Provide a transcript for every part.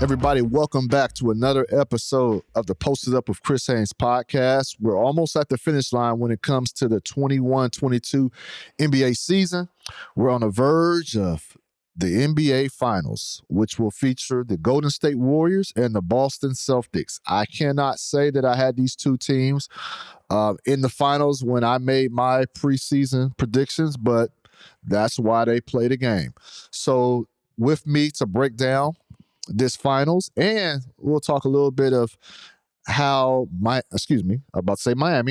Everybody, welcome back to another episode of the Posted Up with Chris Haynes podcast. We're almost at the finish line when it comes to the 21-22 NBA season. We're on the verge of the NBA Finals, which will feature the Golden State Warriors and the Boston Celtics. I cannot say that I had these two teams in the finals when I made my preseason predictions, but that's why they play the game. So with me to break down this finals, and we'll talk a little bit of how Miami,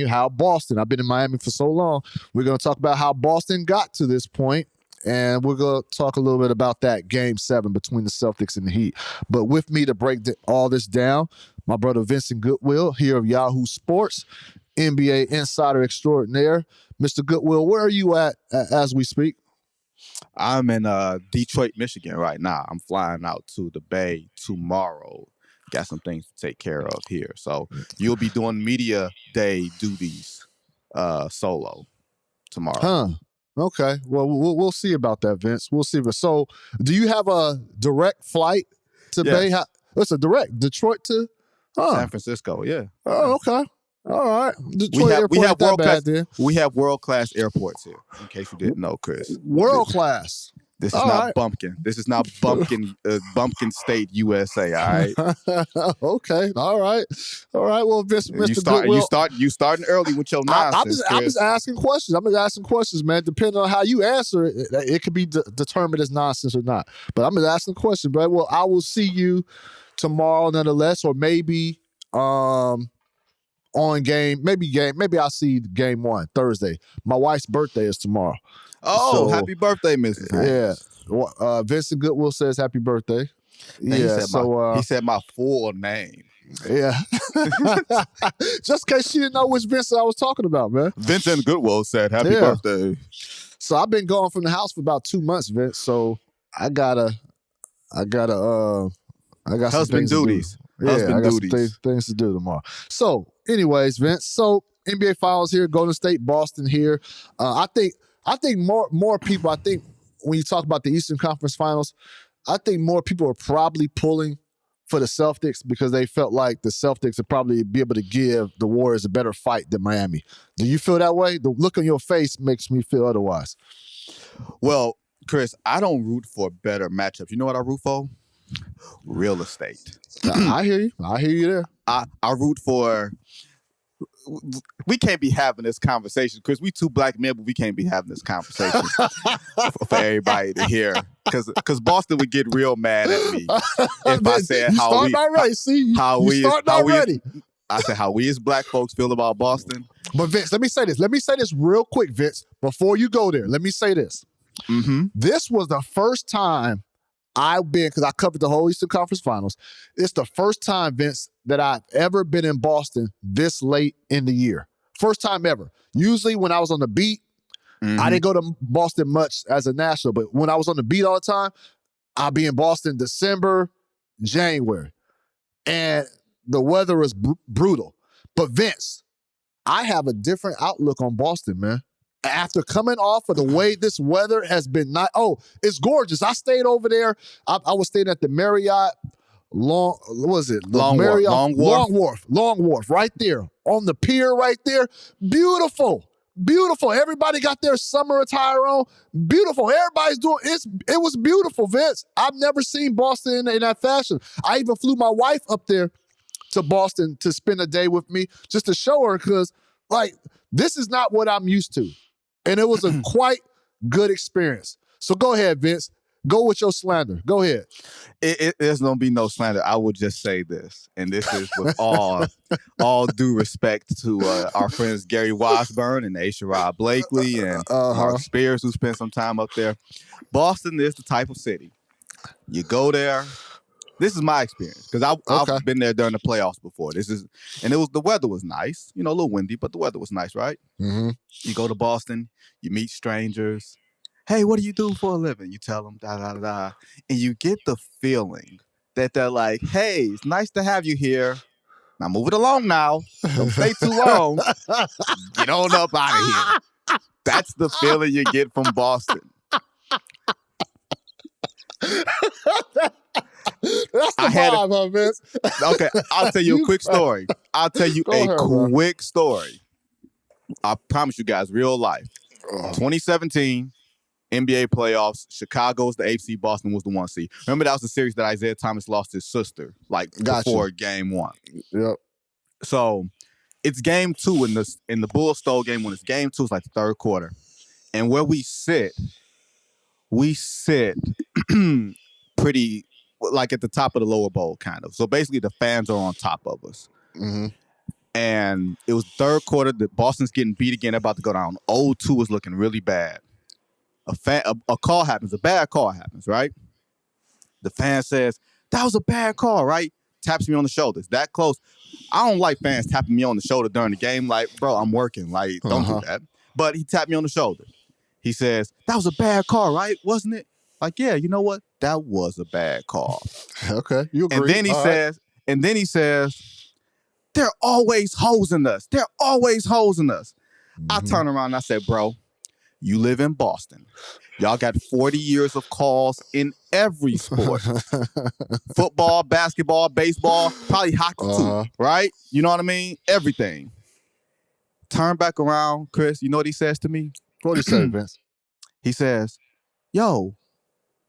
how Boston, I've been in Miami for so long. We're going to talk about how Boston got to this point, and we're going to talk a little bit about that Game 7 between the Celtics and the Heat. But with me to break all this down, my brother Vincent Goodwill here of Yahoo Sports, NBA insider extraordinaire. Mr. Goodwill, where are you at as we speak? I'm in Detroit, Michigan right now. I'm flying out to the Bay tomorrow. Got some things to take care of here. So you'll be doing media day duties solo tomorrow. Huh. Okay. Well, we'll see about that, Vince. We'll see. So do you have a direct flight to Bay? It's a direct Detroit to San Francisco, yeah. Oh, okay. All right. Detroit we have world-class airports here, in case you didn't know, Chris. World-class. This is not Bumpkin. This is not Bumpkin State, USA, all right? Okay. All right. Well, Mr. Goodwill, you starting early with your nonsense. I'm just asking questions. Man. Depending on how you answer it, it could be determined as nonsense or not. But I'm just asking questions, bro. Well, I will see you tomorrow nonetheless, or maybe maybe I'll see game 1 Thursday. My wife's birthday is tomorrow. Oh, happy birthday, Mrs. Haynes. Yeah. Vincent Goodwill says happy birthday. He said my full name. Yeah. Just in case she didn't know which Vincent I was talking about, man. Vincent Goodwill said happy birthday. So I've been gone from the house for about 2 months, Vince. So I got husband duties. Things to do tomorrow. So, anyways, Vince. So NBA Finals here, Golden State, Boston here. I think more people. I think when you talk about the Eastern Conference Finals, I think more people are probably pulling for the Celtics because they felt like the Celtics would probably be able to give the Warriors a better fight than Miami. Do you feel that way? The look on your face makes me feel otherwise. Well, Chris, I don't root for better matchups. You know what I root for? Real estate. I hear you there. I root for. We can't be having this conversation because we two black men, but we can't be having this conversation for everybody to hear. Because Boston would get real mad at me if I said how we as black folks feel about Boston. But Vince, let me say this real quick, Vince. Before you go there, let me say this. Mm-hmm. This was the first time because I covered the whole Eastern Conference Finals. It's the first time, Vince, that I've ever been in Boston this late in the year. First time ever. Usually when I was on the beat, I didn't go to Boston much as a national, but when I was on the beat all the time, I'd be in Boston December, January. And the weather was brutal. But Vince, I have a different outlook on Boston, man. After coming off of the way this weather has been, it's gorgeous. I stayed over there. I was staying at the Marriott Long Wharf, right there on the pier, right there. Beautiful. Everybody got their summer attire on. Beautiful. Everybody's doing it. It was beautiful, Vince. I've never seen Boston in that fashion. I even flew my wife up there to Boston to spend a day with me just to show her because, this is not what I'm used to. And it was a quite good experience. So go ahead, Vince. Go with your slander. Go ahead. There's going to be no slander. I will just say this, and this is with all due respect to our friends Gary Washburn and Aisha Rod Blakely and Mark Spears, who spent some time up there. Boston is the type of city. You go there. This is my experience because I've been there during the playoffs before. The weather was nice, a little windy, but the weather was nice, right? Mm-hmm. You go to Boston, you meet strangers. Hey, what do you do for a living? You tell them, and you get the feeling that they're like, hey, it's nice to have you here. Now move it along now. Don't stay too long. Get on up out of here. That's the feeling you get from Boston. That's the vibe, huh, Vince? Okay, I'll tell you a quick story. I'll tell you quick story. I promise you guys, real life. 2017 NBA playoffs. Chicago was the 8th seed. Boston was the 1 seed. Remember that was the series that Isaiah Thomas lost his sister before game 1. Yep. So it's game 2 in the Bulls stole game 1. It's game 2. It's like the third quarter, and where we sit pretty like at the top of the lower bowl, kind of. So basically, the fans are on top of us. Mm-hmm. And it was third quarter. Boston's getting beat again. They're about to go down. 0-2 is looking really bad. A call happens. A bad call happens, right? The fan says, that was a bad call, right? Taps me on the shoulder. It's that close. I don't like fans tapping me on the shoulder during the game. Like, bro, I'm working. Like, don't do that. But he tapped me on the shoulder. He says, that was a bad call, right? Wasn't it? Like, yeah, you know what? That was a bad call. Okay, you agree. And then he says, they're always hosing us. They're always hosing us. Mm-hmm. I turn around and I said, bro, you live in Boston. Y'all got 40 years of calls in every sport. Football, basketball, baseball, probably hockey too, right? You know what I mean? Everything. Turn back around, Chris. You know what he says to me? What do you say, Vince? He says, yo,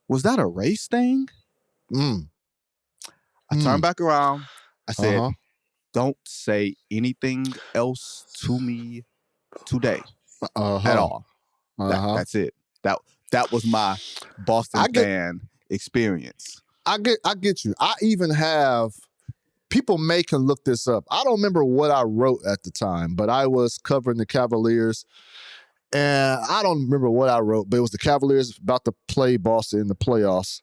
was that a race thing? I turn back around. I said, don't say anything else to me today at all. That's it. That was my Boston fan experience. I get you. I even have people can look this up. I don't remember what I wrote at the time, but I was covering the Cavaliers, and I don't remember what I wrote, but it was the Cavaliers about to play Boston in the playoffs,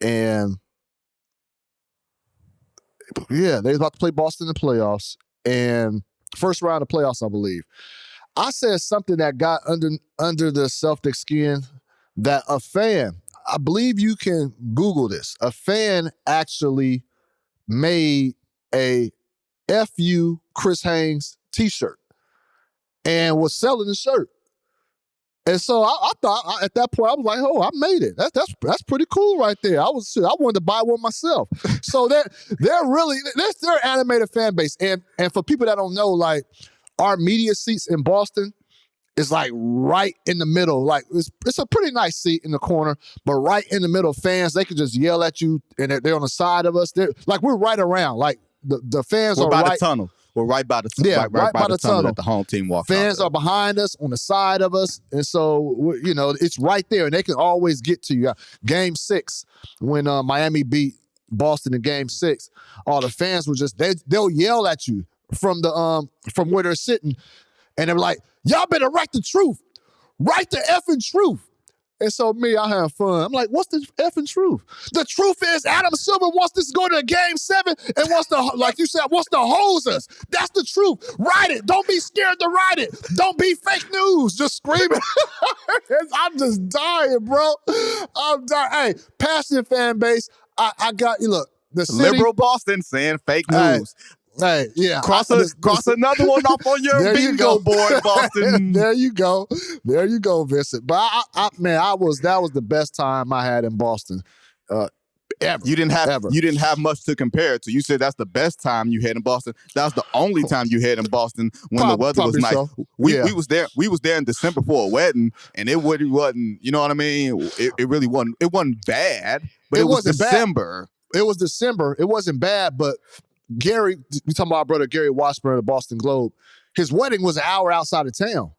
and yeah, they was about to play Boston in the playoffs, and first round of playoffs, I believe. I said something that got under the Celtics skin that a fan, I believe you can Google this, a fan actually made a FU Chris Haynes t-shirt and was selling the shirt. And so I thought at that point, I was like, oh, I made it. That's pretty cool right there. I wanted to buy one myself. So they're an animated fan base. And for people that don't know, like, our media seats in Boston is like right in the middle. Like, it's a pretty nice seat in the corner, but right in the middle, fans, they can just yell at you, and they're on the side of us. We're right around. Like, the fans are by right. The tunnel. We're right by the tunnel. Yeah, right by the tunnel that the home team walks. Fans are behind us, on the side of us, and so it's right there, and they can always get to you. Game 6, when Miami beat Boston in Game 6, all the fans were just they'll yell at you from where they're sitting, and they're like, "Y'all better write the truth, write the effing truth." And so I have fun. I'm like, what's the effing truth? The truth is Adam Silver wants this to go to a Game 7 and wants to, like you said, wants to hose us. That's the truth. Write it. Don't be scared to write it. Don't be fake news. Just screaming. I'm just dying, bro. I'm dying. Hey, passionate fan base. I got you. Look, the city, liberal Boston saying fake news. Hey, yeah. Cross another one off on your bingo board, Boston. There you go, Vincent. But that was the best time I had in Boston ever. You didn't have much to compare it to. You said that's the best time you had in Boston. That was the only time you had in Boston when the weather was nice. So. We was there in December for a wedding, and it wasn't. You know what I mean? It really wasn't. It wasn't bad, but it was December. It was December. It wasn't bad, but Gary, we talking about our brother Gary Washburn of the Boston Globe. His wedding was an hour outside of town,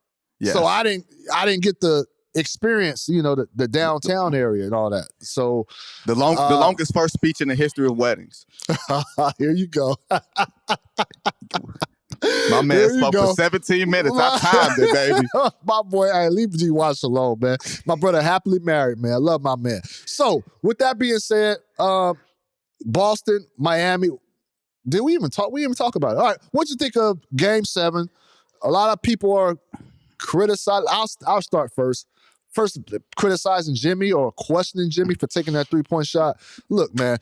so I didn't get the experience, the downtown area and all that. So the longest first speech in the history of weddings. Here you go. My man spoke for 17 minutes. I timed it, baby. My boy, hey, leave G. Wash alone, man. My brother happily married, man. I love my man. So with that being said, Boston, Miami. Did we even talk? We didn't even talk about it. All right, what'd you think of Game 7? A lot of people are criticizing. I'll start first. First, criticizing Jimmy or questioning Jimmy for taking that 3-point shot. Look, man,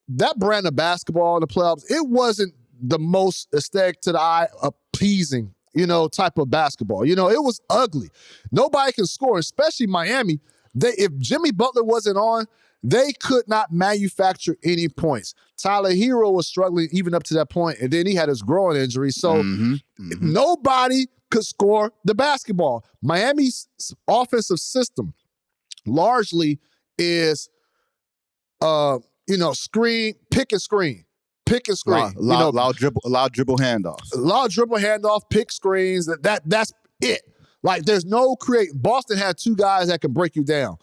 that brand of basketball in the playoffs, it wasn't the most aesthetic to the eye, appeasing, type of basketball. It was ugly. Nobody can score, especially Miami. If Jimmy Butler wasn't on, They could not manufacture any points. Tyler Hero was struggling even up to that point, and then he had his groin injury. So nobody could score the basketball. Miami's offensive system largely is, screen, pick and screen. Pick and screen. Loud dribble handoffs. Loud dribble handoff, pick screens. That's it. Like, there's no Boston had two guys that can break you down.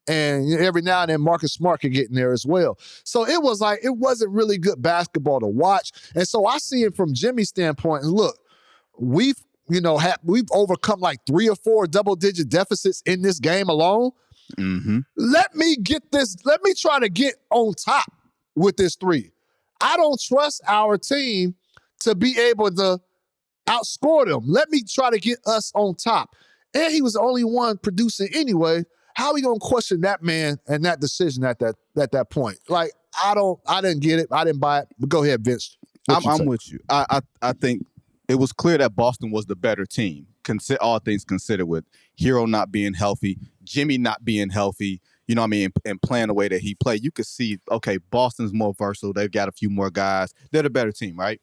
And every now and then Marcus Smart could get in there as well. So it was like, it wasn't really good basketball to watch. And so I see it from Jimmy's standpoint. And look, we've overcome like 3 or 4 double-digit deficits in this game alone. Let me try to get on top with this 3. I don't trust our team to be able to outscore them. Let me try to get us on top. And he was the only one producing anyway. How are we gonna question that man and that decision at that point? Like, I didn't get it. I didn't buy it. But go ahead, Vince. I'm with you. I think it was clear that Boston was the better team. All things considered, with Hero not being healthy, Jimmy not being healthy, you know what I mean, and playing the way that he played, you could see, okay, Boston's more versatile. They've got a few more guys. They're the better team, right?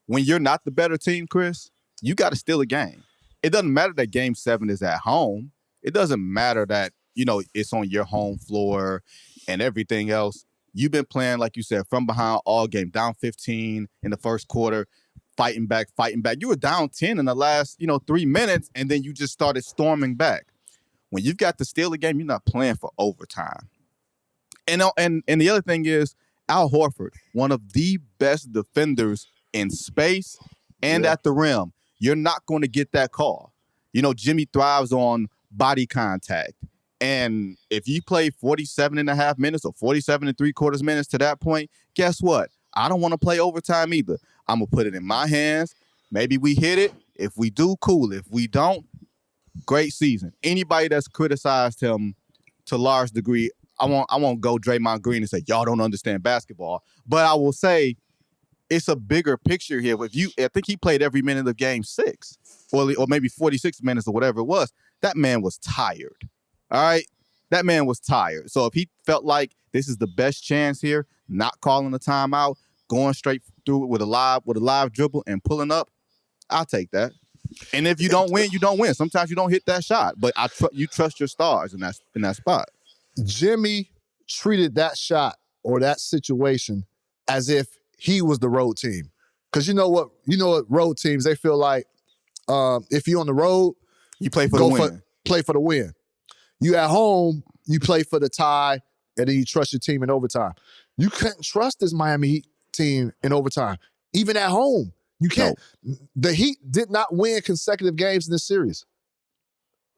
When you're not the better team, Chris, you got to steal a game. It doesn't matter that Game 7 is at home. It doesn't matter that, it's on your home floor and everything else. You've been playing, like you said, from behind all game, down 15 in the first quarter, fighting back. You were down 10 in the last, 3 minutes, and then you just started storming back. When you've got to steal a game, you're not playing for overtime. And the other thing is, Al Horford, one of the best defenders in space and at the rim. You're not going to get that call. Jimmy thrives on body contact. And if you play 47.5 minutes or 47 3/4 minutes to that point, guess what? I don't want to play overtime either. I'm going to put it in my hands. Maybe we hit it. If we do, cool. If we don't, great season. Anybody that's criticized him to a large degree, I won't go Draymond Green and say, y'all don't understand basketball. But I will say it's a bigger picture here. I think he played every minute of Game 6 or maybe 46 minutes or whatever it was. That man was tired. All right? That man was tired. So if he felt like this is the best chance here, not calling a timeout, going straight through it with a live dribble and pulling up, I'll take that. And if you don't win, you don't win. Sometimes you don't hit that shot, but you trust your stars in that spot. Jimmy treated that shot or that situation as if he was the road team. Because you know what road teams, they feel like if you're on the road, you play for the win. Play for the win. You at home, you play for the tie, and then you trust your team in overtime. You can't trust this Miami Heat team in overtime. Even at home, you can't. No. The Heat did not win consecutive games in this series.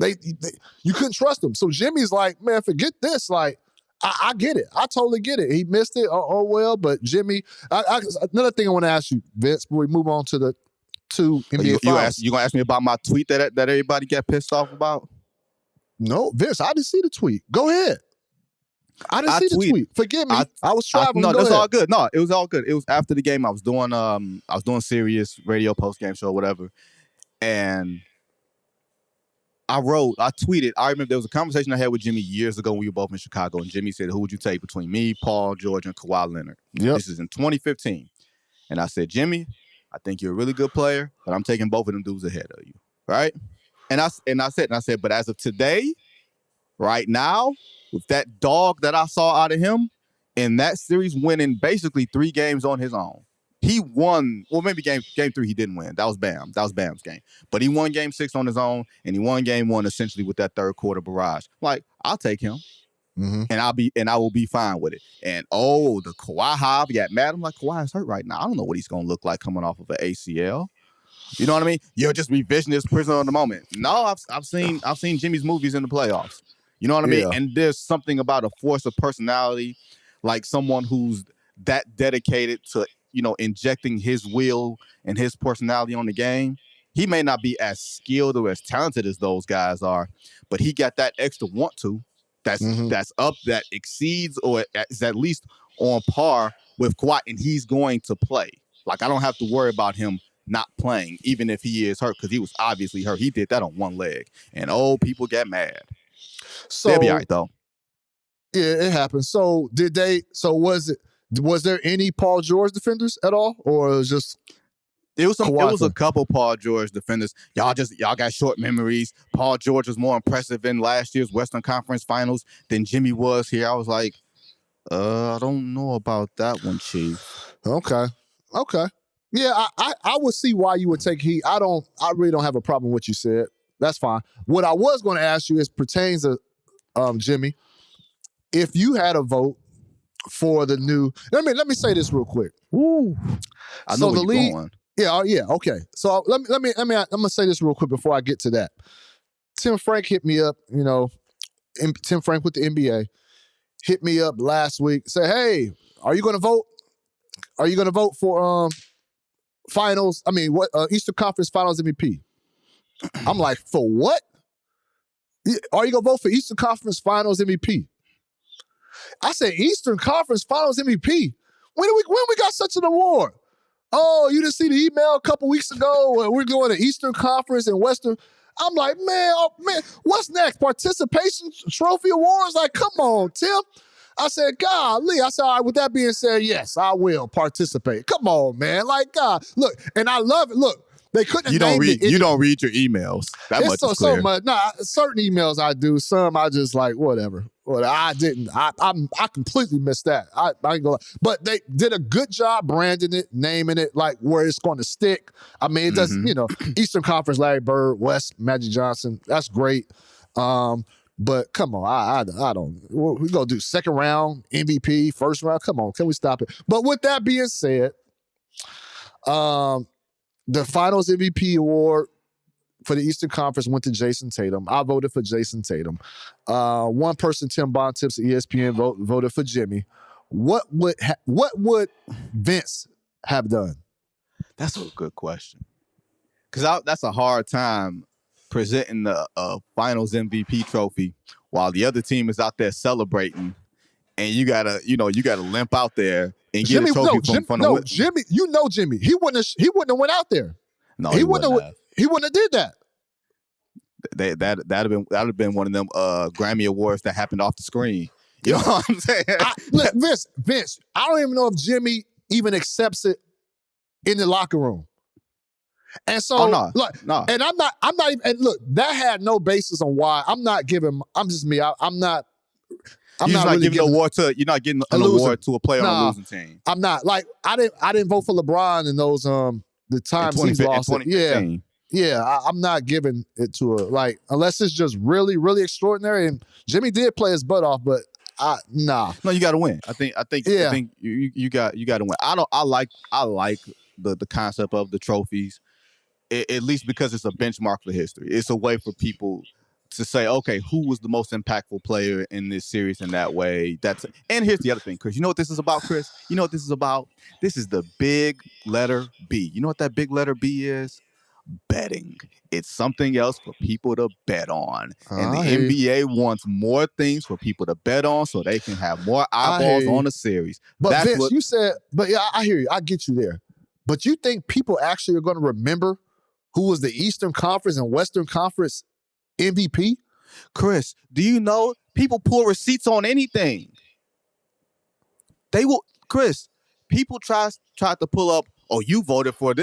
You couldn't trust them. So Jimmy's like, man, forget this. Like, I get it. I totally get it. He missed it. Oh well, but Jimmy. Another thing I want to ask you, Vince, before we move on to the two NBA finals. You gonna ask me about my tweet that everybody got pissed off about? No, Vince, I didn't see the tweet. Go ahead. I didn't see the tweet. Forgive me. I was traveling. No, that's all good. No, it was all good. It was after the game. I was doing Sirius radio post game show, whatever, and I tweeted. I remember there was a conversation I had with Jimmy years ago when we were both in Chicago, and Jimmy said, "Who would you take between me, Paul George, and Kawhi Leonard?" Yep. This is in 2015, and I said, "Jimmy, I think you're a really good player, but I'm taking both of them dudes ahead of you, right?" And I said, but as of today, right now, with that dog that I saw out of him in that series, winning basically 3 games on his own, he won. Well, maybe game 3 he didn't win. That was Bam. That was Bam's game. But he won Game 6 on his own, and he won Game 1 essentially with that third quarter barrage. Like, I'll take him, and I will be fine with it. And the Kawhi hype got mad. I'm like, Kawhi is hurt right now. I don't know what he's gonna look like coming off of an ACL. You know what I mean? You're just revisionist prisoner of the moment. No, I've seen Jimmy's movies in the playoffs. You know what I mean? And there's something about a force of personality, like someone who's that dedicated to, injecting his will and his personality on the game. He may not be as skilled or as talented as those guys are, but he got that extra want to that's up, that exceeds or is at least on par with Kawhi, and he's going to play. Like, I don't have to worry about him not playing, even if he is hurt, because he was obviously hurt. He did that on one leg, and people get mad. So they'll be all right, though. Yeah, it happened. So was there any Paul George defenders at all? Or it was just It was Kawhi a couple Paul George defenders. Y'all got short memories. Paul George was more impressive in last year's Western Conference Finals than Jimmy was here. I was like, I don't know about that one, Chief. Okay. Yeah, I would see why you would take heat. I really don't have a problem with what you said. That's fine. What I was going to ask you is pertains to Jimmy. If you had a vote for the new, let me say this real quick. Ooh, I know where you're going. Yeah, okay. So I'm gonna say this real quick before I get to that. Tim Frank hit me up. Tim Frank with the NBA hit me up last week. Say, hey, are you gonna vote? Are you gonna vote for finals? I mean, what Eastern Conference Finals MVP? I'm like, for what? Are you gonna vote for Eastern Conference Finals MVP? I said Eastern Conference Finals MVP. When we got such an award? Oh, you didn't see the email a couple weeks ago? We're going to Eastern Conference and Western. I'm like, man, what's next? Participation trophy awards? Like, come on, Tim. I said, golly. I said, all right, with that being said, yes, I will participate. Come on, man. Like, God, look, and I love it. Look, they couldn't have named it. You don't read your emails. That much is clear. So much. Nah, certain emails I do. Some I just like, whatever. I didn't. I completely missed that. I ain't gonna lie. But they did a good job branding it, naming it like where it's going to stick. I mean, it doesn't, Eastern Conference, Larry Bird, West, Magic Johnson. That's great. But come on, I don't. We gonna do second round MVP, first round. Come on, can we stop it? But with that being said, the Finals MVP award for the Eastern Conference went to Jason Tatum. I voted for Jason Tatum. One person, Tim Bontemps at ESPN, voted for Jimmy. What would Vince have done? That's a good question. Because that's a hard time presenting the Finals MVP trophy while the other team is out there celebrating, and you gotta limp out there and get a trophy from the Jimmy. Jimmy. He wouldn't have went out there. No, he wouldn't have. He wouldn't have did that. That'd have been one of them Grammy Awards that happened off the screen. You know what I'm saying? Look, Vince. I don't even know if Jimmy even accepts it in the locker room. And so, no. And I'm not even. And look, that had no basis on why. I'm not giving. I'm just me. I'm not. You're not really giving an award to. You're not getting an award to a player on a losing team. I'm not. Like I didn't vote for LeBron in those the times he's lost. Yeah, I'm not giving it to unless it's just really, really extraordinary. And Jimmy did play his butt off, but nah. No, you got to win. I think you got to win. I like the concept of the trophies, at least because it's a benchmark for history. It's a way for people to say, okay, who was the most impactful player in this series in that way? And here's the other thing, Chris. You know what this is about, Chris? You know what this is about? This is the big letter B. You know what that big letter B is? Betting. It's something else for people to bet on. And the NBA wants more things for people to bet on so they can have more eyeballs on the series. But Vince, you said, but yeah, I hear you. I get you there. But you think people actually are going to remember who was the Eastern Conference and Western Conference MVP? Chris, do you know people pull receipts on anything? They will, Chris, people tried to pull up, oh, you voted for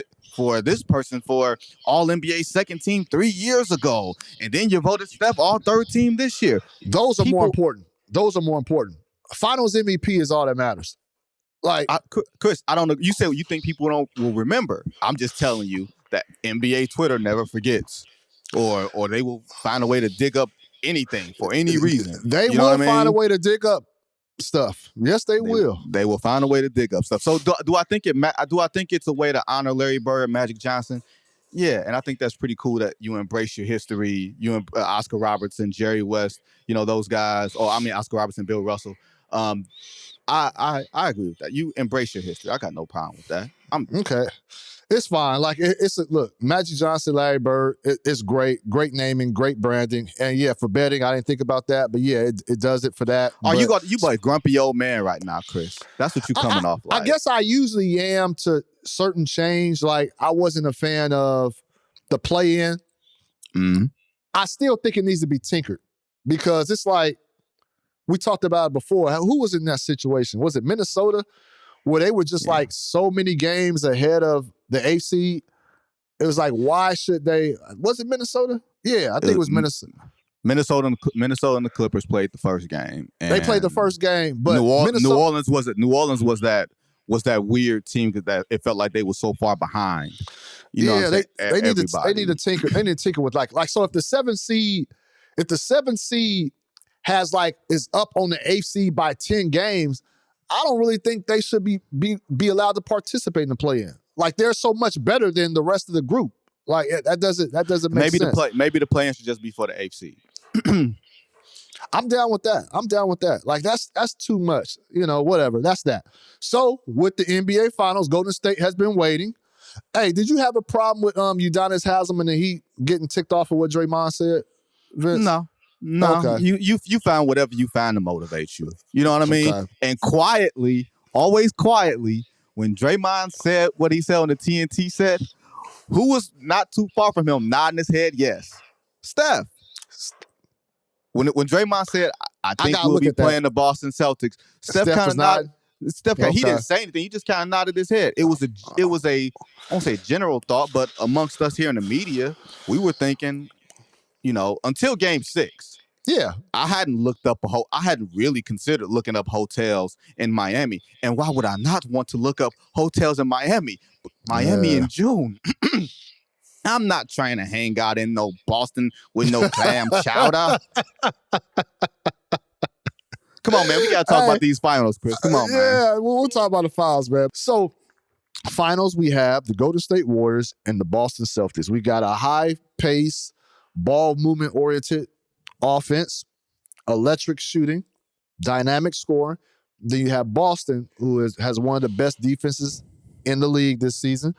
this person for All-NBA second team 3 years ago, and then you voted Steph all third team this year. Those are more important. Finals MVP is all that matters. Chris, I don't know. You say you think people will remember. I'm just telling you that NBA Twitter never forgets. Or they will find a way to dig up anything for any reason. They will find a way to dig up stuff. Yes, they will. They will find a way to dig up stuff. So do I think it's a way to honor Larry Bird, Magic Johnson? Yeah, and I think that's pretty cool that you embrace your history. You Oscar Robertson, Jerry West, those guys. Oscar Robertson, Bill Russell. I agree with that. You embrace your history. I got no problem with that. Okay. It's fine. Look, Magic Johnson, Larry Bird, it's great naming, great branding. And yeah, for betting, I didn't think about that, but yeah, it does it for that. Oh, you a grumpy old man right now, Chris. That's what you coming off like. I guess I usually am to certain change. Like, I wasn't a fan of the play-in. Mm-hmm. I still think it needs to be tinkered because it's like, we talked about it before. Who was in that situation? Was it Minnesota? Where they were just like so many games ahead of the AC. It was like, why should they? Was it Minnesota? Yeah, I think it was Minnesota. Minnesota and the Clippers played the first game. And they played the first game, but New Orleans was that weird team that it felt like they were so far behind. You know, they need to tinker. They need to tinker with like so. If the 7th seed has is up on the AC by 10 games, I don't really think they should be allowed to participate in the play-in. Like they're so much better than the rest of the group. Like that doesn't make sense. Maybe the play-in should just be for the AFC. I'm down with that. Like that's too much. Whatever. That's that. So with the NBA Finals, Golden State has been waiting. Hey, did you have a problem with Udonis Haslem and the Heat getting ticked off of what Draymond said, Vince? No. Okay. You find whatever you find to motivate you. You know what I mean? Okay. And quietly, always quietly, when Draymond said what he said on the TNT set, who was not too far from him nodding his head yes? Steph. When Draymond said, I think we'll be playing the Boston Celtics, Steph kind of nodded. He didn't say anything. He just kind of nodded his head. It was a I won't say general thought, but amongst us here in the media, we were thinking, until Game 6. Yeah, I hadn't really considered looking up hotels in Miami. And why would I not want to look up hotels in Miami? Miami in June. I'm not trying to hang out in no Boston with no clam chowder. Come on, man. We got to talk about these finals, Chris. Come on, man. Yeah, we'll talk about the finals, man. So, finals, we have the Golden State Warriors and the Boston Celtics. We got a high-pace, ball movement-oriented offense, electric shooting, dynamic scoring. Then you have Boston, who has one of the best defenses in the league this season.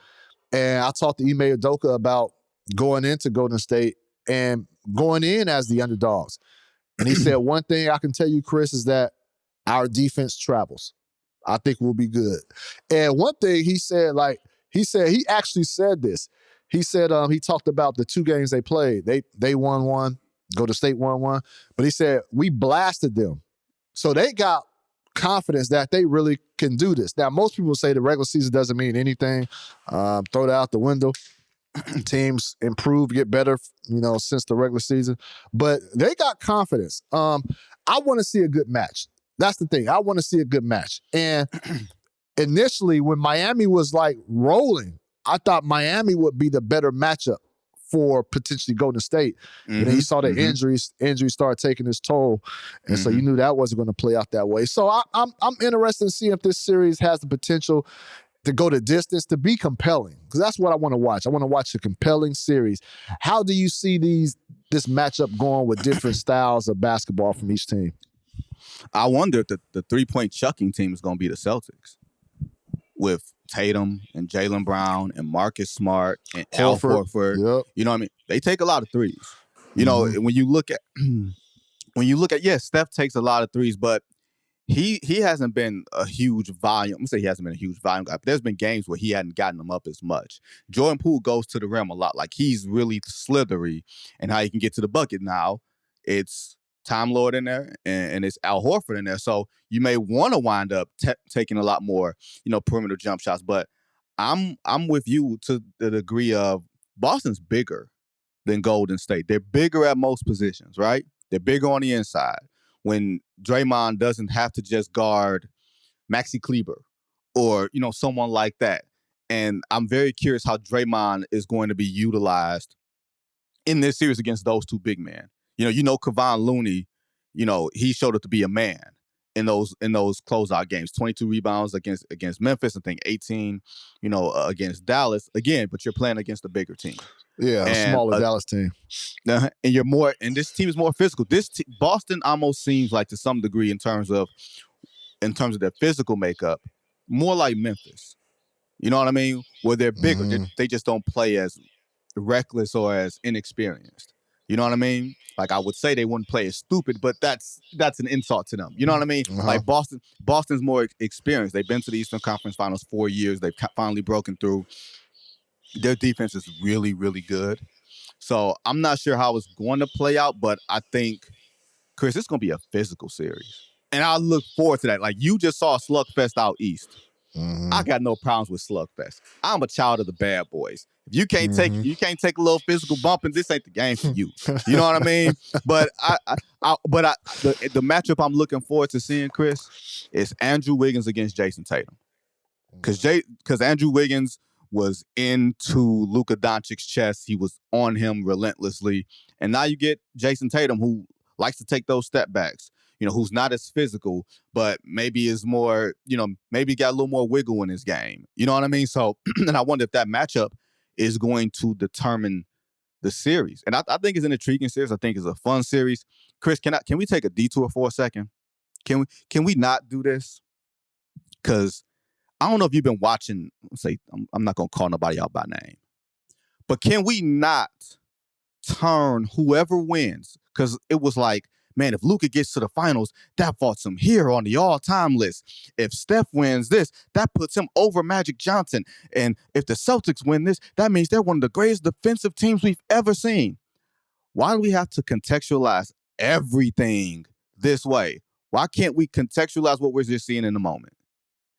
And I talked to Ime Udoka about going into Golden State and going in as the underdogs. And he said, one thing I can tell you, Chris, is that our defense travels. I think we'll be good. And one thing he said, he actually said this. He said he talked about the 2 games they played. They won one, Golden State won one. But he said, we blasted them. So they got confidence that they really can do this. Now, most people say the regular season doesn't mean anything. Throw that out the window. Teams improve, get better, since the regular season. But they got confidence. I want to see a good match. That's the thing. I want to see a good match. And initially, when Miami was rolling, I thought Miami would be the better matchup for potentially Golden State. And then you saw the injuries start taking its toll. And so you knew that wasn't going to play out that way. So I'm interested in seeing if this series has the potential to go the distance, to be compelling. Because that's what I want to watch. I want to watch a compelling series. How do you see this matchup going with different styles of basketball from each team? I wonder if the 3-point chucking team is going to be the Celtics. With Tatum and Jaylen Brown and Marcus Smart and Al Horford. Yep. You know what I mean? They take a lot of threes. You know, when you look at yes, Steph takes a lot of threes, but he hasn't been a huge volume. I'm gonna say he hasn't been a huge volume guy, but there's been games where he hadn't gotten them up as much. Jordan Poole goes to the rim a lot. Like he's really slithery and how he can get to the bucket now. It's Time Lord in there, and it's Al Horford in there. So you may want to wind up taking a lot more, perimeter jump shots. But I'm with you to the degree of Boston's bigger than Golden State. They're bigger at most positions, right? They're bigger on the inside. When Draymond doesn't have to just guard Maxi Kleber or, someone like that. And I'm very curious how Draymond is going to be utilized in this series against those 2 big men. Kevon Looney, he showed up to be a man in those closeout games. 22 rebounds against Memphis, I think 18, against Dallas. Again, but you're playing against a bigger team. Yeah, a smaller Dallas team. And this team is more physical. Boston almost seems like, to some degree, in terms of their physical makeup, more like Memphis. You know what I mean? Where they're bigger, they just don't play as reckless or as inexperienced. You know what I mean? Like, I would say they wouldn't play as stupid, but that's an insult to them. You know what I mean? Like, Boston's more experienced. They've been to the Eastern Conference Finals 4 years. They've finally broken through. Their defense is really, really good. So I'm not sure how it's going to play out, but I think Chris, it's going to be a physical series. And I look forward to that. Like, you just saw Slugfest out east. I got no problems with Slugfest. I'm a child of the bad boys. If you can't take a little physical bump, and this ain't the game for you. You know what I mean? But the matchup I'm looking forward to seeing, Chris, is Andrew Wiggins against Jason Tatum. Because Andrew Wiggins was into Luka Doncic's chest. He was on him relentlessly. And now you get Jason Tatum, who likes to take those step backs. Who's not as physical, but maybe is more, maybe got a little more wiggle in his game. You know what I mean? So, and I wonder if that matchup is going to determine the series. And I think it's an intriguing series. I think it's a fun series. Chris, can we take a detour for a second? Can we not do this? Because I don't know if you've been watching, I'm not going to call nobody out by name, but can we not turn whoever wins? Because it was like, man, if Luka gets to the finals, that vaults him here on the all-time list. If Steph wins this, that puts him over Magic Johnson. And if the Celtics win this, that means they're one of the greatest defensive teams we've ever seen. Why do we have to contextualize everything this way? Why can't we contextualize what we're just seeing in the moment?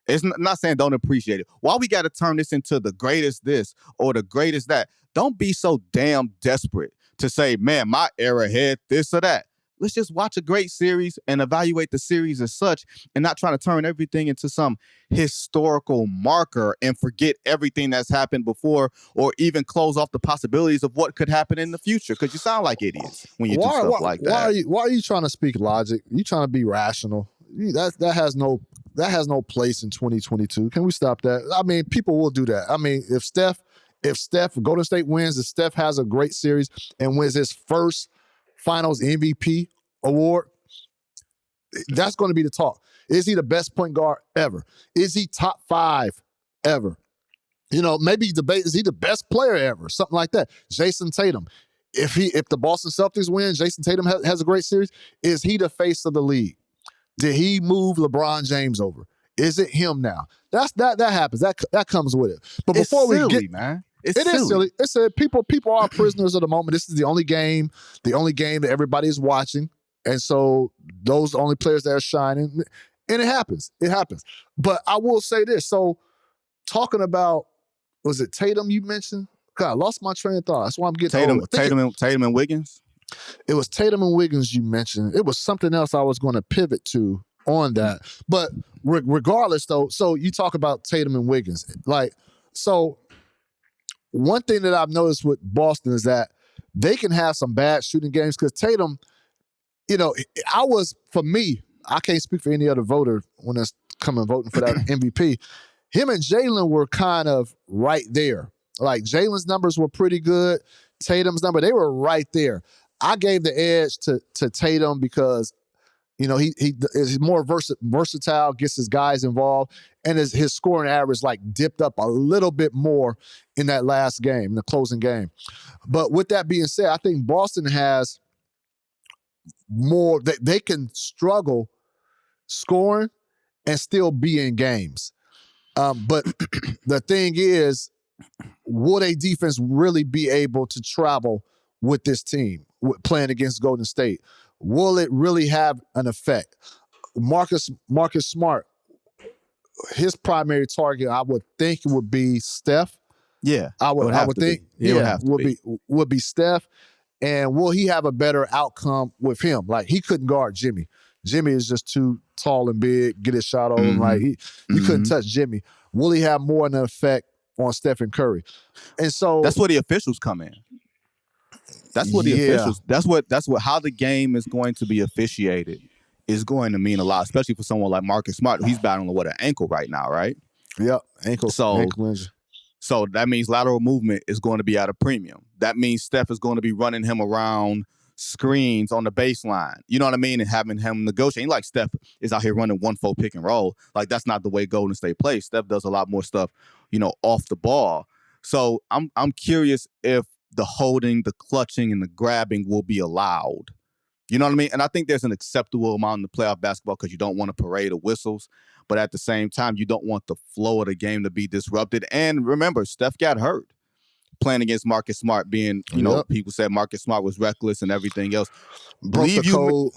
It's not saying don't appreciate it. Why we got to turn this into the greatest this or the greatest that? Don't be so damn desperate to say, man, my era had this or that. Let's just watch a great series and evaluate the series as such and not trying to turn everything into some historical marker and forget everything that's happened before or even close off the possibilities of what could happen in the future, because you sound like idiots when you do stuff like that. Why are you trying to speak logic? You trying to be rational. That has no place in 2022. Can we stop that? I mean, people will do that. I mean, if Golden State wins, if Steph has a great series and wins his first Finals MVP award, that's going to be the talk. Is he the best point guard ever? Is he top 5 ever? Maybe debate, is he the best player ever? Something like that. Jason Tatum. If the Boston Celtics win, Jason Tatum has a great series, is he the face of the league? Did he move LeBron James over? Is it him now? That happens. That comes with it. But before we get, man. It is silly. It's people are prisoners of the moment. This is the only game that everybody is watching. And so those are the only players that are shining. And it happens. It happens. But I will say this. So talking about, was it Tatum you mentioned? God, I lost my train of thought. That's why I'm getting Tatum and Wiggins? It was Tatum and Wiggins you mentioned. It was something else I was going to pivot to on that. But regardless, though, so you talk about Tatum and Wiggins. One thing that I've noticed with Boston is that they can have some bad shooting games because Tatum, for me, I can't speak for any other voter when it's coming voting for that MVP. Him and Jalen were kind of right there. Like Jalen's numbers were pretty good. Tatum's number, they were right there. I gave the edge to Tatum because, he is more versatile, gets his guys involved, and his scoring average dipped up a little bit more in that last game, in the closing game. But with that being said, I think Boston has more, they can struggle scoring and still be in games. But the thing is, will a defense really be able to travel with this team playing against Golden State? Will it really have an effect? Marcus Smart, his primary target, I would think, would be Steph. Yeah, I would think. Would be Steph. And will he have a better outcome with him? Like, he couldn't guard Jimmy. Jimmy is just too tall and big. Get his shot on. You couldn't touch Jimmy. Will he have more of an effect on Stephen Curry? And so that's where the officials come in. That's what the officials. That's what how the game is going to be officiated is going to mean a lot, especially for someone like Marcus Smart. He's battling an ankle right now, right? Yep, ankle injury. So that means lateral movement is going to be at a premium. That means Steph is going to be running him around screens on the baseline. You know what I mean? And having him negotiate. Like Steph is out here running 1-4 pick and roll. Like, that's not the way Golden State plays. Steph does a lot more stuff, off the ball. So I'm curious if the holding, the clutching, and the grabbing will be allowed. You know what I mean? And I think there's an acceptable amount in the playoff basketball because you don't want a parade of whistles. But at the same time, you don't want the flow of the game to be disrupted. And remember, Steph got hurt playing against Marcus Smart, being, people said Marcus Smart was reckless and everything else. Broke the code.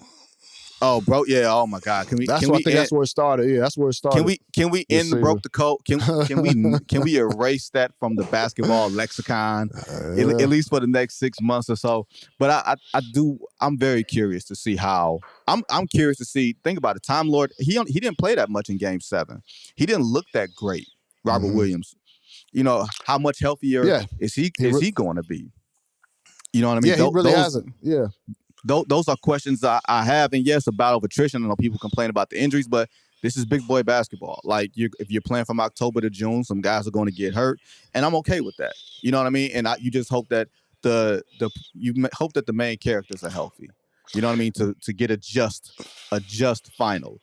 Oh, bro, yeah. Oh my God. Can we? That's can what we I think. That's where it started. Yeah, that's where it started. Can we end the broke the code? Can we erase that from the basketball lexicon at least for the next 6 months or so? But I'm very curious to see how. I'm curious to see. Think about it. Time Lord. He didn't play that much in Game 7. He didn't look that great. Robert Williams. You know, how much healthier is he going to be? You know what I mean? Yeah, he really hasn't. Yeah. Those are questions I have. And yes, a battle of attrition. I know people complain about the injuries, but this is big boy basketball. Like, if you're playing from October to June, some guys are going to get hurt, and I'm okay with that. You know what I mean? And you just hope that hope that the main characters are healthy. You know what I mean? To get a just final.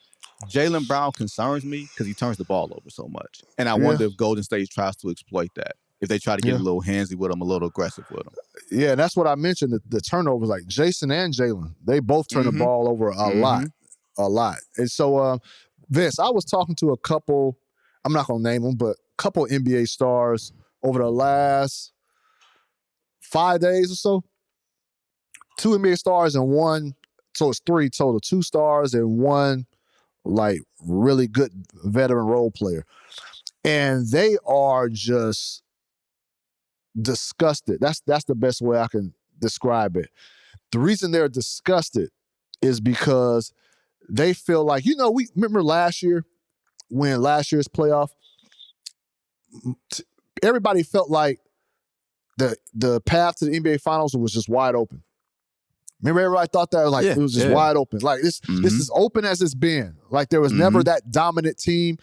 Jaylen Brown concerns me because he turns the ball over so much, and I wonder if Golden State tries to exploit that. If they try to get a little handsy with him, a little aggressive with him. Yeah, and that's what I mentioned, the turnovers. Like Jason and Jaylen, they both turn the ball over a lot. And so, Vince, I was talking to a couple, I'm not going to name them, but a couple NBA stars over the last 5 days or so. 2 NBA stars and one, so it's 3 total. 2 stars and 1, like, really good veteran role player. And they are just disgusted. That's the best way I can describe it. The reason they're disgusted is because they feel like, we remember last year when last year's playoff, everybody felt like the path to the NBA Finals was just wide open. Remember, everybody thought that it was just wide open. Like this is open as it's been. Like there was never that dominant team,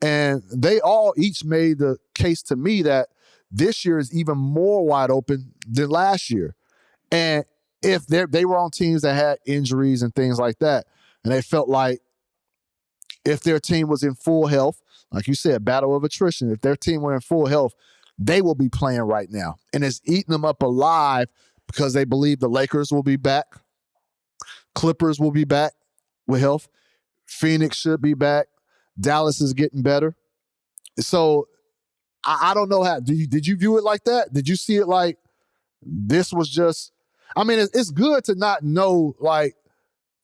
and they all each made the case to me that this year is even more wide open than last year. And if they were on teams that had injuries and things like that, and they felt like if their team was in full health, like you said, battle of attrition, if their team were in full health, they will be playing right now. And it's eating them up alive because they believe the Lakers will be back. Clippers will be back with health. Phoenix should be back. Dallas is getting better. So I don't know how. Did you view it like that? Did you see it like this was just? I mean, it's good to not know. Like,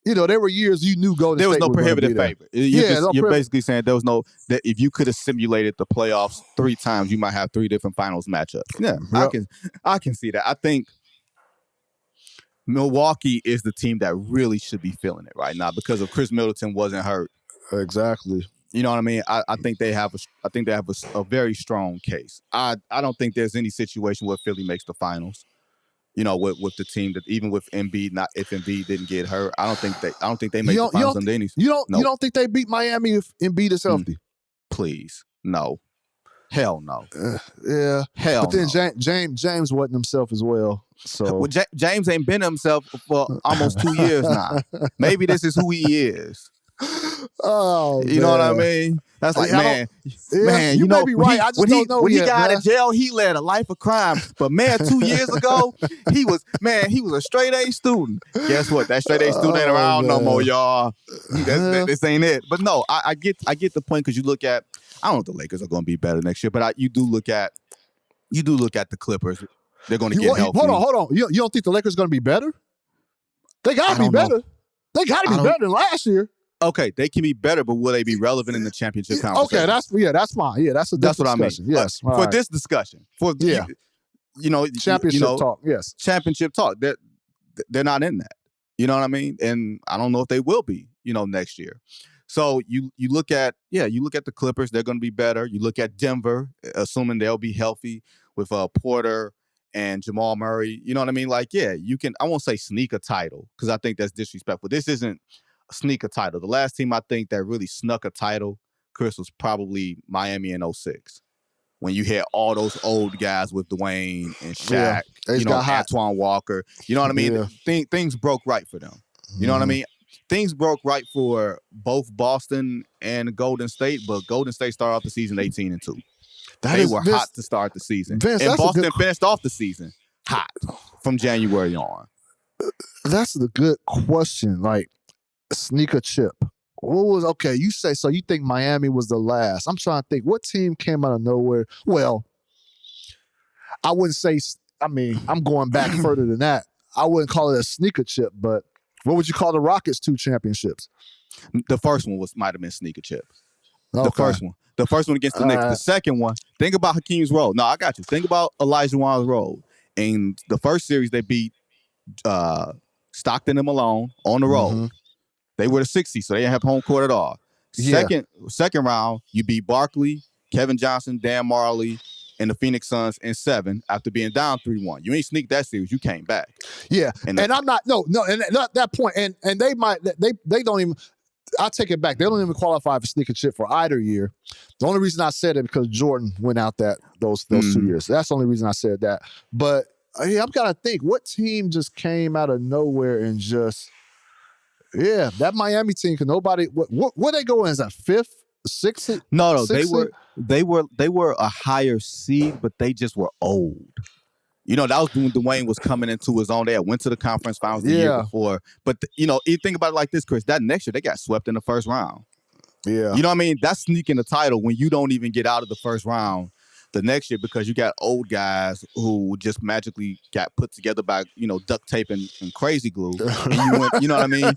there were years you knew Golden State. There was no prohibitive favor. You're no basically saying there was no that if you could have simulated the playoffs 3 times, you might have 3 different finals matchups. Yeah, I can see that. I think Milwaukee is the team that really should be feeling it right now because if Chris Middleton wasn't hurt. Exactly. You know what I mean? I think they have a very strong case. I don't think there's any situation where Philly makes the finals. With the team that even with Embiid, not if Embiid didn't get hurt, I don't think they make the finals under any. You don't think they beat Miami if Embiid is healthy? Please, no. Hell no. Yeah. Hell but then no. James wasn't himself as well. So well, James ain't been himself for almost 2 years now. Maybe this is who he is. Oh, you know what I mean? That's like, man, you may be right. I just don't know when yet, he got man. out of jail, he led a life of crime. But man, 2 years ago, he was a straight A student. Guess what? That straight A student ain't around no more, y'all. This ain't it. But no, I get the point because you look at. I don't know if the Lakers are going to be better next year, but you do look at the Clippers. They're going to get healthy. Hold on. You don't think the Lakers are going to be better? They got to be better. Know. They got to be better than last year. Okay, they can be better, but will they be relevant in the championship conversation? Okay, that's fine. Yeah, that's what I mean. Yes, for this discussion, championship talk. Yes, championship talk. They're not in that. You know what I mean? And I don't know if they will be. Next year. So you look at the Clippers. They're going to be better. You look at Denver, assuming they'll be healthy with Porter and Jamal Murray. You know what I mean? Like, yeah, you can. I won't say sneak a title because I think that's disrespectful. This isn't sneak a title. The last team I think that really snuck a title, Chris, was probably Miami in 2006. When you had all those old guys with Dwayne and Shaq, Antoine Walker. You know what I mean? Yeah. Things broke right for them. You know what I mean? Things broke right for both Boston and Golden State, but Golden State started off the season 18-2. They were hot to start the season. Vince, and Boston finished off the season hot from January on. That's the good question. Like, sneaker chip. What was okay? You say so. You think Miami was the last? I'm trying to think. What team came out of nowhere? Well, I wouldn't say. I mean, I'm going back further than that. I wouldn't call it a sneaker chip, but What would you call the Rockets' 2 championships? The first one might have been sneaker chips. Okay. The first one against the Knicks. The second one, think about Hakeem's role. No, I got you. Think about Elijah Wan's role. In the first series, they beat Stockton and Malone on the road. Mm-hmm. They were the 6th seed, so they didn't have home court at all. Second round, you beat Barkley, Kevin Johnson, Dan Marley, and the Phoenix Suns in 7 after being down 3-1. You ain't sneaked that series. You came back. Yeah, and I'm not and at that point, and they don't even. I'll take it back. They don't even qualify for sneaker chip for either year. The only reason I said it because Jordan went out those 2 years. That's the only reason I said that. But I've got to think, what team just came out of nowhere and just that Miami team? Because nobody, what they go in as a 5th, 6th? No, they were a higher seed, but they just were old. You know, that was when Dwayne was coming into his own. They had went to the conference finals the year before. But, you think about it like this, Chris. That next year, they got swept in the first round. Yeah. You know what I mean? That's sneaking the title when you don't even get out of the first round the next year because you got old guys who just magically got put together by, duct tape and crazy glue. And you went, you know what I mean?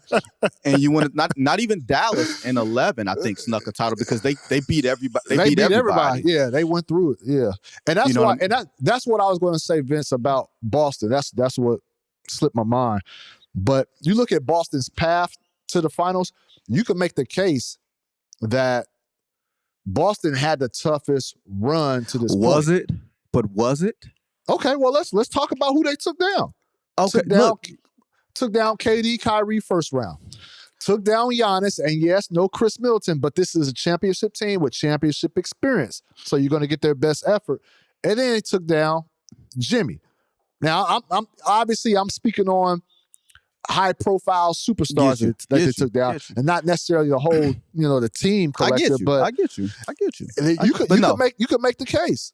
And you went, not even Dallas in 11, I think, snuck a title because they beat everybody. They beat everybody. Yeah, they went through it. Yeah. And that's why, and that's what I was going to say, Vince, about Boston. That's what slipped my mind. But you look at Boston's path to the finals, you can make the case that Boston had the toughest run to this point. Was it? But was it? Okay, well, let's talk about who they took down. Okay, took down KD, Kyrie first round. Took down Giannis, and yes, no Chris Middleton, but this is a championship team with championship experience. So you're going to get their best effort. And then they took down Jimmy. Now, I'm speaking on high-profile superstars that they took down, and not necessarily the whole, the team collective. I get you. You could make the case.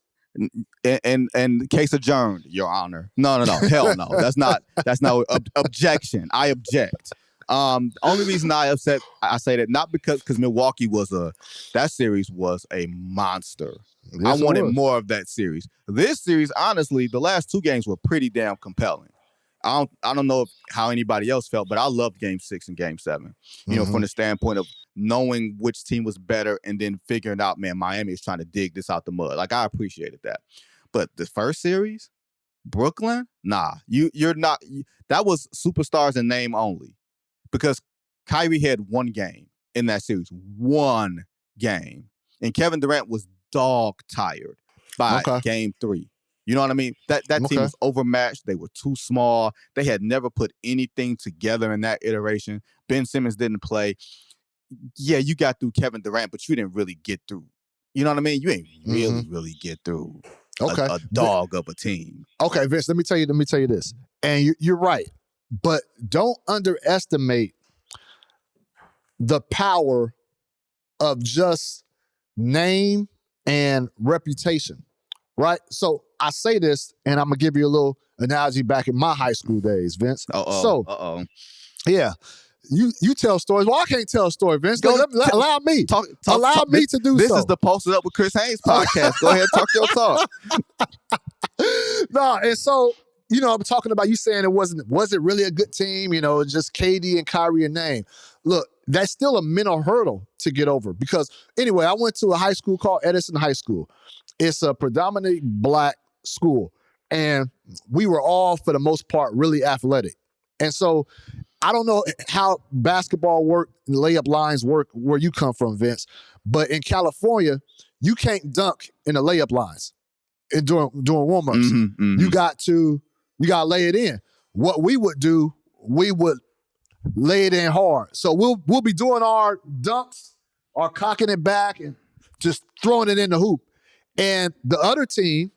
And case adjourned, Your Honor. No, hell no. That's not objection. I object. Only reason I say that not because Milwaukee that series was a monster. Yes, I wanted more of that series. This series, honestly, the last 2 games were pretty damn compelling. I don't know how anybody else felt, but I loved Game 6 and Game 7. From the standpoint of knowing which team was better and then figuring out, man, Miami is trying to dig this out the mud. Like, I appreciated that. But the first series, Brooklyn, nah, you're not. That was superstars in name only, because Kyrie had 1 game in that series, 1 game, and Kevin Durant was dog tired by Game 3. You know what I mean? That team was overmatched. They were too small. They had never put anything together in that iteration. Ben Simmons didn't play. Yeah, you got through Kevin Durant, but you didn't really get through. You know what I mean? You ain't really get through a dog of a team. Okay, Vince, let me tell you this. And you're right. But don't underestimate the power of just name and reputation. Right? So I say this, and I'm going to give you a little analogy back in my high school days, Vince. Yeah. You tell stories. Well, I can't tell a story, Vince. Allow me. Allow me to do this so. This is the Posted Up with Chris Haynes podcast. Go ahead, talk your talk. No, and so, I'm talking about you saying was it really a good team? Just KD and Kyrie in name. Look, that's still a mental hurdle to get over because, anyway, I went to a high school called Edison High School. It's a predominantly black school, and we were all, for the most part, really athletic. And so I don't know how basketball work and layup lines work where you come from, Vince, but in California, you can't dunk in the layup lines during warm-ups. You got to lay it in. What we would do, we would lay it in hard. So we'll be doing our dunks, or cocking it back and just throwing it in the hoop. And the other team,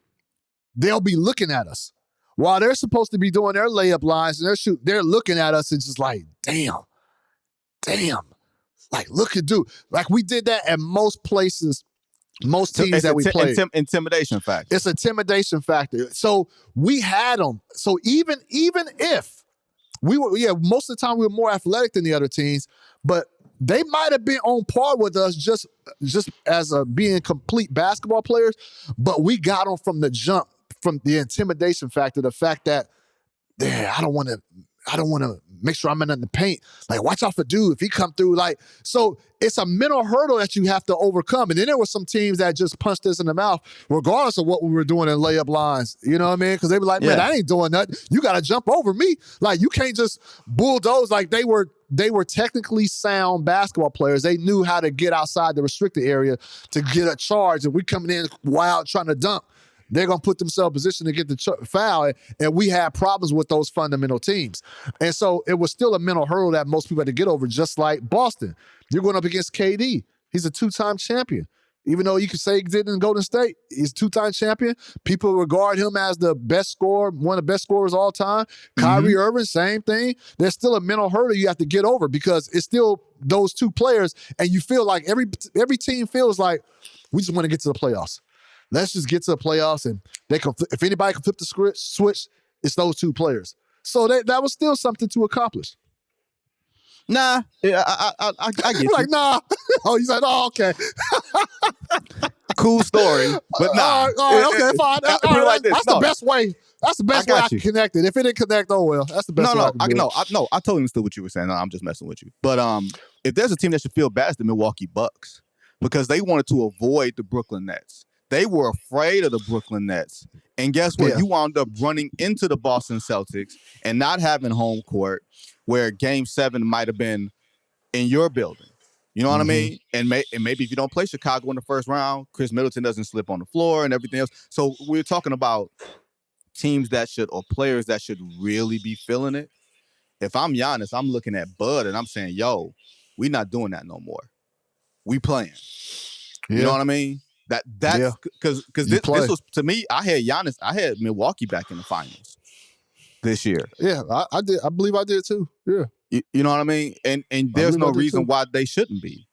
they'll be looking at us while they're supposed to be doing their layup lines and they're looking at us and just like, damn. Like, look at dude. Like, we did that at most places, most teams that we played. Intimidation factor. It's intimidation factor. So we had them. So even if we were, most of the time we were more athletic than the other teams, but they might have been on par with us just as being complete basketball players, but we got them from the jump, from the intimidation factor, the fact that, I don't want to I don't want to make sure I'm in the paint. Like, watch out for dude if he come through. Like, so it's a mental hurdle that you have to overcome. And then there were some teams that just punched us in the mouth, regardless of what we were doing in layup lines. You know what I mean? Because they were like, man, I ain't doing nothing. You got to jump over me. Like, you can't just bulldoze. Like, they were technically sound basketball players. They knew how to get outside the restricted area to get a charge. And we coming in wild trying to dunk. They're going to put themselves in position to get the foul, and we had problems with those fundamental teams. And so it was still a mental hurdle that most people had to get over, just like Boston. You're going up against KD. He's a two-time champion. Even though you could say he did in Golden State, he's a two-time champion. People regard him as the best scorer, one of the best scorers of all time. Kyrie Irving, same thing. There's still a mental hurdle you have to get over because it's still those two players, and you feel like every team feels like we just want to get to the playoffs. Let's just get to the playoffs, and they can. If anybody can flip the switch, it's those two players. So that was still something to accomplish. Nah, I get you. Like, nah. Oh, you said, oh, okay. Cool story, but nah. All right, okay, fine. That's the best way. That's the best way I can connect it. If it didn't connect, oh well. That's the best way I can do it. I totally understood what you were saying. No, I'm just messing with you. But if there's a team that should feel bad, it's the Milwaukee Bucks because they wanted to avoid the Brooklyn Nets. They were afraid of the Brooklyn Nets. And guess what? Yeah. You wound up running into the Boston Celtics and not having home court where Game 7 might have been in your building. You know what I mean? And maybe if you don't play Chicago in the first round, Chris Middleton doesn't slip on the floor and everything else. So we're talking about teams that should, or players that should really be feeling it. If I'm Giannis, I'm looking at Bud and I'm saying, yo, we not doing that no more. We playing. Yeah. You know what I mean? That's because this was, to me, I had Milwaukee back in the finals this year. Yeah, I did. I believe I did too. Yeah. You know what I mean? And there's no reason why they shouldn't be,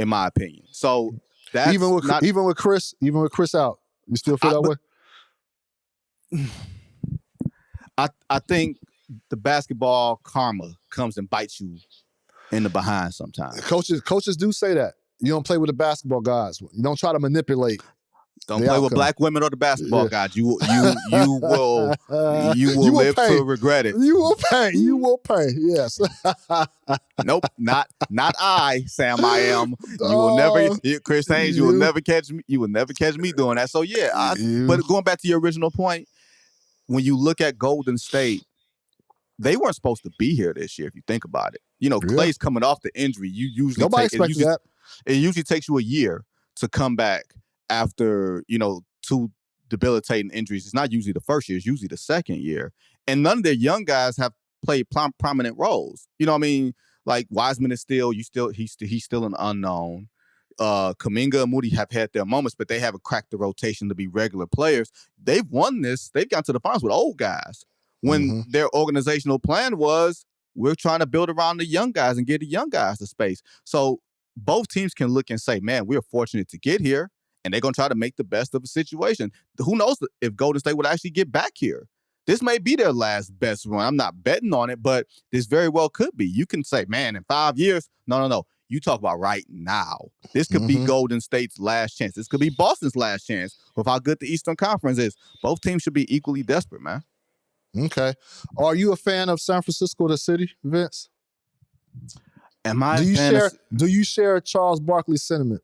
in my opinion. So that's even with Chris out, you still feel that way? I think the basketball karma comes and bites you in the behind sometimes. Coaches do say that. You don't play with the basketball guys. You don't try to manipulate. Don't play with black women or the basketball guys. You will live to regret it. You will pay. You will pay. Yes. Nope. Not I, Sam. I am. You will never, Chris Haynes. You will never catch me. You will never catch me doing that. So yeah. But going back to your original point, when you look at Golden State, they weren't supposed to be here this year. If you think about it, Klay's coming off the injury. Nobody expects that. It usually takes you a year to come back after, two debilitating injuries. It's not usually the first year, it's usually the second year. And none of their young guys have played prominent roles. You know what I mean? Like Wiseman is he's still an unknown. Kuminga and Moody have had their moments, but they haven't cracked the rotation to be regular players. They've won this. They've gotten to the finals with old guys when their organizational plan was, we're trying to build around the young guys and give the young guys the space. So both teams can look and say, man, we're fortunate to get here, and they're going to try to make the best of a situation. Who knows if Golden State would actually get back here? This may be their last best run. I'm not betting on it, but this very well could be. You can say, man, in 5 years, no. You talk about right now. This could be Golden State's last chance. This could be Boston's last chance with how good the Eastern Conference is. Both teams should be equally desperate, man. Okay. Are you a fan of San Francisco, the city, Vince? Am I? Do you share Charles Barkley's sentiment?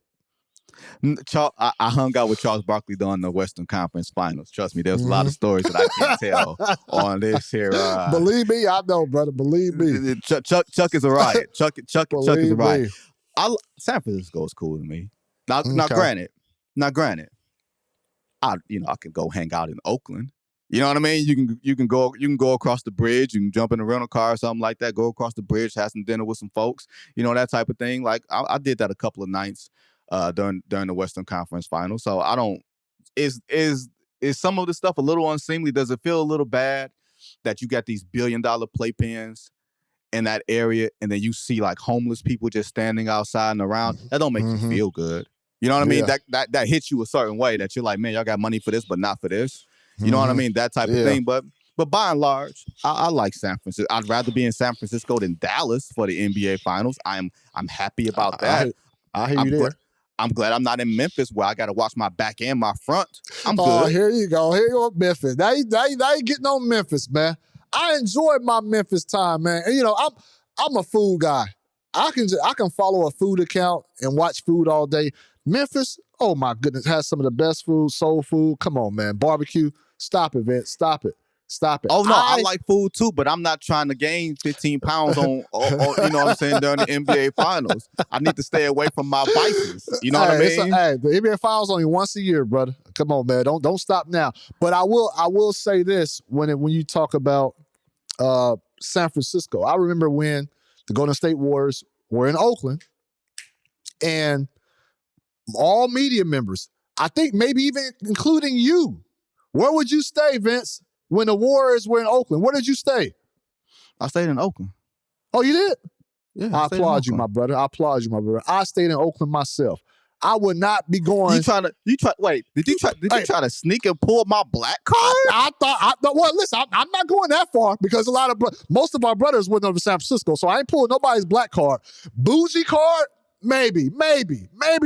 I hung out with Charles Barkley during the Western Conference Finals. Trust me, there's a lot of stories that I can't tell on this here. Believe me, I know, brother. Believe me. Chuck is a riot. Chuck is a riot. San Francisco is cool to me. Now, granted, I can go hang out in Oakland. You know what I mean? You can go across the bridge. You can jump in a rental car or something like that. Go across the bridge, have some dinner with some folks. That type of thing. Like I did that a couple of nights during the Western Conference Finals. So I don't. Is some of the stuff a little unseemly? Does it feel a little bad that you got these billion-dollar playpens in that area, and then you see like homeless people just standing outside and around? That don't make you feel good. You know what I mean? That hits you a certain way that you're like, man, y'all got money for this, but not for this. You know what I mean? That type of thing. But by and large, I like San Francisco. I'd rather be in San Francisco than Dallas for the NBA Finals. I'm happy about that. I hear you there. I'm glad I'm not in Memphis where I got to watch my back and my front. I'm good. Oh, here you go. Here you go, Memphis. Now you getting on Memphis, man. I enjoyed my Memphis time, man. And I'm a food guy. I can follow a food account and watch food all day. Memphis, oh my goodness, has some of the best food, soul food. Come on, man. Barbecue. Stop it, Vince. Stop it. Oh, no, I like food too, but I'm not trying to gain 15 pounds on you know what I'm saying, during the NBA Finals. I need to stay away from my vices. You know what I mean? The NBA Finals only once a year, brother. Come on, man. Don't stop now. But I will say this when you talk about San Francisco. I remember when the Golden State Warriors were in Oakland, and all media members, I think maybe even including you, where would you stay, Vince, when the Warriors were in Oakland? Where did you stay? I stayed in Oakland. Oh, you did? Yeah. I applaud you, my brother. I stayed in Oakland myself. I would not be going. Did you try to sneak and pull my black card? I thought, well, listen, I'm not going that far because most of our brothers went over to San Francisco, so I ain't pulling nobody's black card. Bougie card? Maybe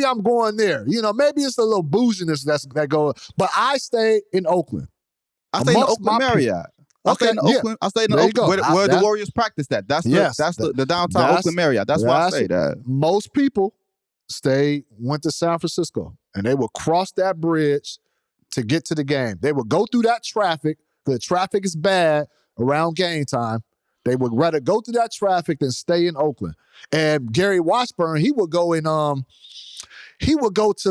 I'm going there. Maybe it's a little bouginess that goes. But I stayed in Oakland. I stayed in Oakland Marriott. I stayed in Oakland. I stayed in Oakland where the Warriors practiced at. That's the downtown Oakland Marriott. That's where I stayed at. Most people went to San Francisco, and they would cross that bridge to get to the game. They would go through that traffic. The traffic is bad around game time. They would rather go through that traffic than stay in Oakland. And Gary Washburn, he would go to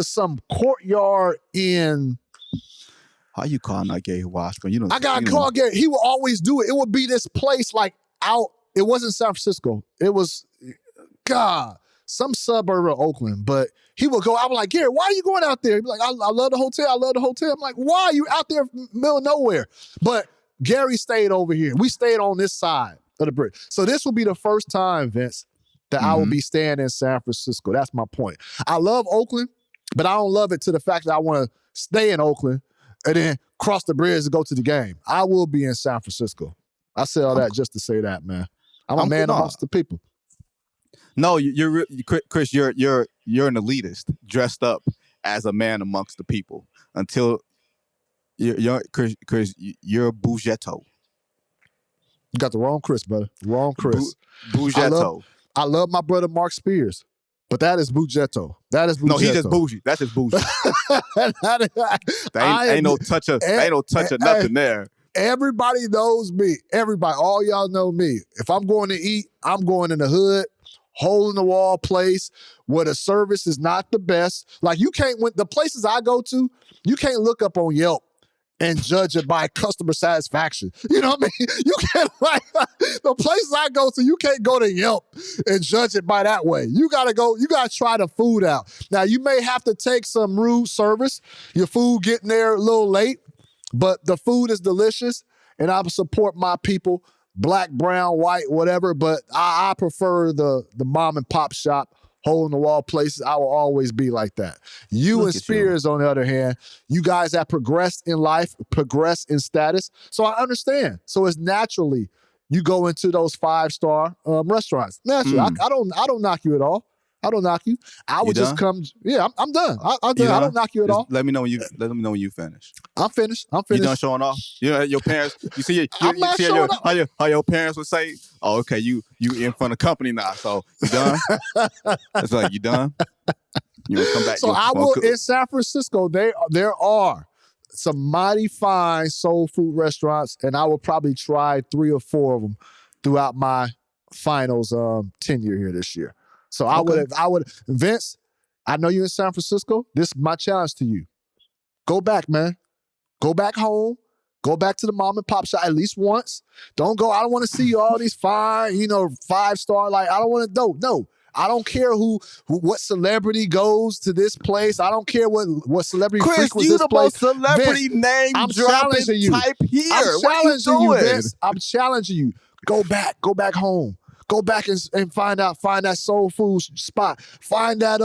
some courtyard in. How you calling that Gary Washburn? I got to call Gary. He would always do it. It would be this place like out. It wasn't San Francisco. It was, some suburb of Oakland. But he would go. I was like, Gary, why are you going out there? He'd be like, I love the hotel. I love the hotel. I'm like, why are you out there in the middle of nowhere? But Gary stayed over here. We stayed on this side of the bridge. So this will be the first time, Vince, that I will be staying in San Francisco. That's my point. I love Oakland, but I don't love it to the fact that I want to stay in Oakland and then cross the bridge to go to the game. I will be in San Francisco. I say all that just to say that, man. I'm a man amongst the people. No, Chris. You're an elitist dressed up as a man amongst the people until you're Chris. You're Bougetto. You got the wrong Chris, brother. Wrong Chris. Bougetto. I love my brother Mark Spears, but that is Bougetto. No, he's just bougie. That's just bougie. Ain't no touch of nothing there. Everybody knows me. Everybody, all y'all know me. If I'm going to eat, I'm going in the hood, hole in the wall place where the service is not the best. Like the places I go to, you can't look up on Yelp and judge it by customer satisfaction. You know what I mean? You can't, the places I go to, you can't go to Yelp and judge it by that way. You gotta try the food out. Now, you may have to take some rude service, your food getting there a little late, but the food is delicious, and I support my people, black, brown, white, whatever, but I prefer the mom and pop shop, hole in the wall places. I will always be like that. You and Spears, on the other hand, you guys have progressed in life, progressed in status. So I understand. So it's naturally you go into those 5-star restaurants. Naturally, I don't knock you at all. I don't knock you. I would just come. Yeah, I'm done. I'm done. I don't knock you at all. Let me know when you finish. I'm finished. You done showing off? Your parents. You see how your parents would say, "Oh, okay, you in front of company now, so you done." It's like, you done. You will come back. So I will in San Francisco. There are some mighty fine soul food restaurants, and I will probably try 3 or 4 of them throughout my finals tenure here this year. So I would, Vince, I know you're in San Francisco. This is my challenge to you. Go back, man. Go back home. Go back to the mom and pop shop at least once. Don't go, I don't want to see all these 5-star, I don't want to, no. I don't care what celebrity goes to this place. I don't care what celebrity frequents this place. Chris, you the most celebrity name dropping type here. I'm challenging you, Vince. I'm challenging you. Go back home. Go back and find that soul food spot. Find that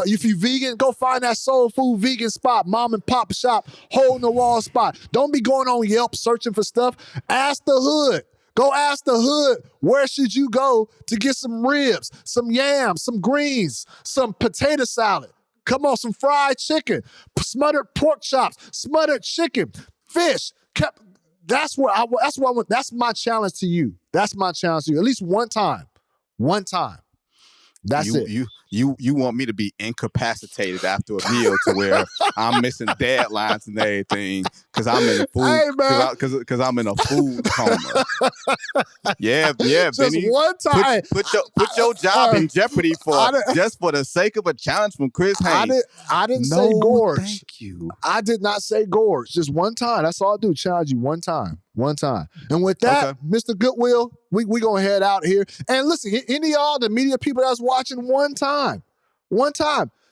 if you vegan, go find that soul food vegan spot, mom and pop shop, hole in the wall spot. Don't be going on Yelp searching for stuff. Ask the hood. Go ask the hood, where should you go to get some ribs, some yams, some greens, some potato salad. Come on, some fried chicken, smothered pork chops, smothered chicken, fish. that's my challenge to you. That's my challenge to you. At least one time. One time. That's it. You want me to be incapacitated after a meal to where I'm missing deadlines and everything because I'm in a food because I'm in a food coma. Yeah, Just Benny. one time. Put your job in jeopardy just for the sake of a challenge from Chris Haynes. I didn't say gorge. Thank you. I did not say gorge. Just one time. That's all I do. Challenge you one time. One time. And with that, Mr. Goodwill, we gonna head out here. And listen, any of y'all, the media people that's watching, one time.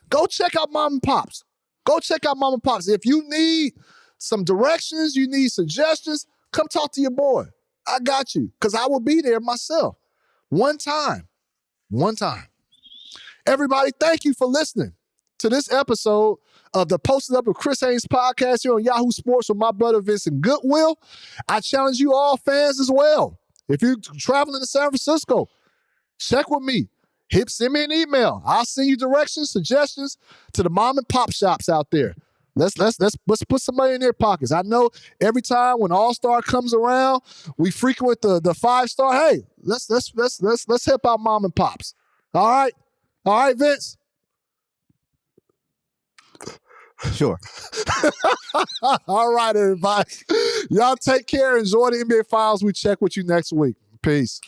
Go check out Mom and Pops. Go check out Mom and Pops. If you need some directions, you need suggestions, come talk to your boy. I got you. Because I will be there myself. One time. Everybody, thank you for listening to this episode of the Posted Up with Chris Haynes podcast here on Yahoo Sports with my brother Vincent Goodwill. I challenge you all fans as well. If you're traveling to San Francisco, check with me. Send me an email. I'll send you directions, suggestions to the mom and pop shops out there. Let's put somebody in their pockets. I know every time when All-Star comes around, we frequent the 5-star. Hey, let's help out mom and pops. All right, Vince. Sure. All right, everybody. Y'all take care. Enjoy the NBA Finals. We check with you next week. Peace.